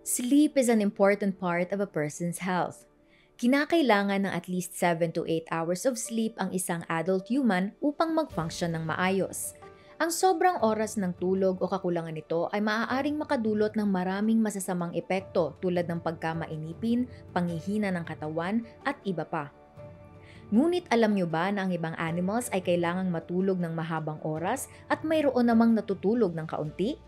Sleep is an important part of a person's health. Kinakailangan ng at least 7 to 8 hours of sleep ang isang adult human upang mag-function ng maayos. Ang sobrang oras ng tulog o kakulangan nito ay maaaring makadulot ng maraming masasamang epekto tulad ng pagkamainipin, panghihina ng katawan, at iba pa. Ngunit alam nyo ba na ang ibang animals ay kailangang matulog ng mahabang oras at mayroon namang natutulog ng kaunti?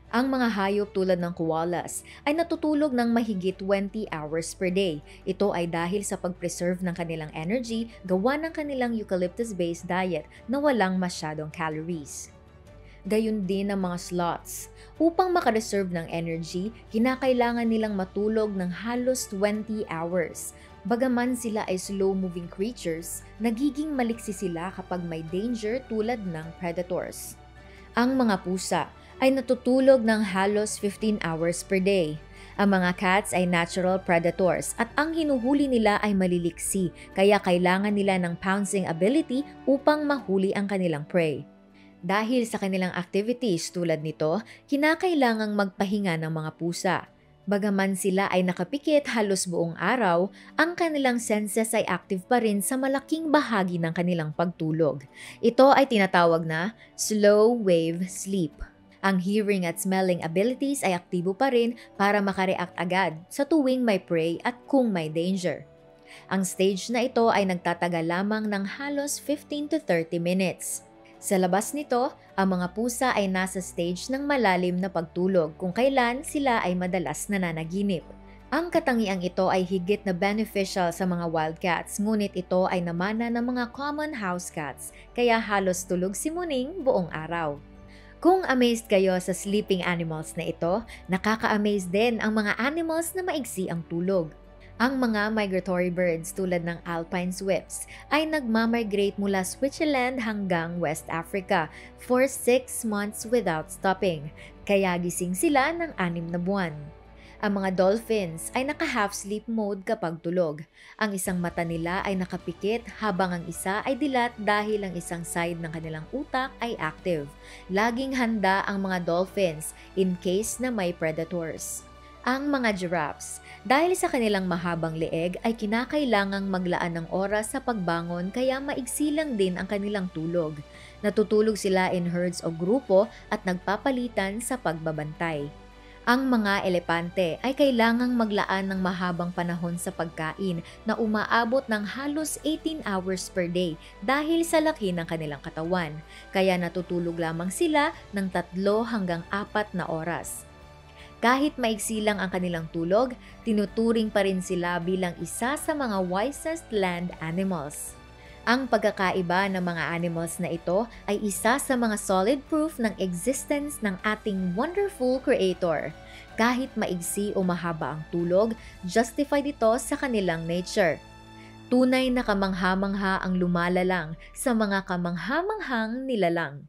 Ang mga hayop tulad ng koalas ay natutulog ng mahigit 20 hours per day. Ito ay dahil sa pag-preserve ng kanilang energy gawa ng kanilang eucalyptus-based diet na walang masyadong calories. Gayun din ang mga sloths. Upang makareserve ng energy, kinakailangan nilang matulog ng halos 20 hours. Bagaman sila ay slow-moving creatures, nagiging maliksi sila kapag may danger tulad ng predators. Ang mga pusa ay natutulog ng halos 15 hours per day. Ang mga cats ay natural predators at ang hinuhuli nila ay maliliksi kaya kailangan nila ng pouncing ability upang mahuli ang kanilang prey. Dahil sa kanilang activities tulad nito, kinakailangang magpahinga ng mga pusa. Bagaman sila ay nakapikit halos buong araw, ang kanilang senses ay active pa rin sa malaking bahagi ng kanilang pagtulog. Ito ay tinatawag na slow wave sleep. Ang hearing at smelling abilities ay aktibo pa rin para makareact agad sa tuwing may prey at kung may danger. Ang stage na ito ay nagtatagal lamang ng halos 15 to 30 minutes. Sa labas nito, ang mga pusa ay nasa stage ng malalim na pagtulog kung kailan sila ay madalas nananaginip. Ang katangiang ito ay higit na beneficial sa mga wildcats, ngunit ito ay namana ng mga common house cats, kaya halos tulog si Muning buong araw. Kung amazed kayo sa sleeping animals na ito, nakaka-amaze din ang mga animals na maigsi ang tulog. Ang mga migratory birds tulad ng alpine swifts ay nagmamigrate mula Switzerland hanggang West Africa for 6 months without stopping, kaya gising sila ng 6 na buwan. Ang mga dolphins ay naka-half sleep mode kapag tulog. Ang isang mata nila ay nakapikit habang ang isa ay dilat dahil ang isang side ng kanilang utak ay active. Laging handa ang mga dolphins in case na may predators. Ang mga giraffes, dahil sa kanilang mahabang leeg ay kinakailangang maglaan ng oras sa pagbangon kaya maigsi lang din ang kanilang tulog. Natutulog sila in herds o grupo at nagpapalitan sa pagbabantay. Ang mga elepante ay kailangang maglaan ng mahabang panahon sa pagkain na umaabot ng halos 18 hours per day dahil sa laki ng kanilang katawan, kaya natutulog lamang sila ng 3 hanggang 4 na oras. Kahit maiksi lang ang kanilang tulog, tinuturing pa rin sila bilang isa sa mga wisest land animals. Ang pagkakaiba ng mga animals na ito ay isa sa mga solid proof ng existence ng ating wonderful creator. Kahit maigsi o mahaba ang tulog, justified ito sa kanilang nature. Tunay na kamangha-mangha ang lumalalang sa mga kamangha-manghang nilalang.